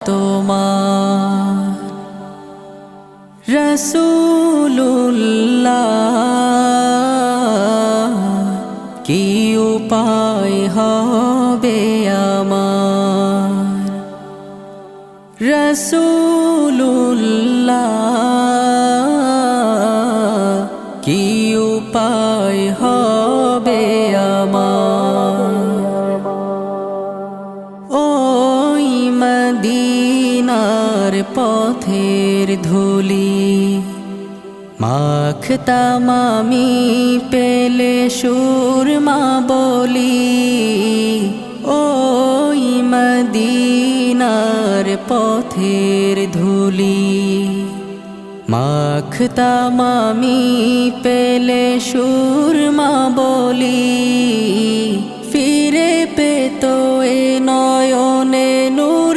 তোমার রাসূলুল্লাহ কি উপায় হবে আমার রাসূলুল্লাহ কি উপায় হবে আমার ওই মদিনার পথের ধুলি মাখতাম আমি পেলে সুরমা বলি ওই মদিনার পথের ধুলি মাখতাম আমি পেলে সুরমা বলি ফিরে পেতো এ নয়নে নূর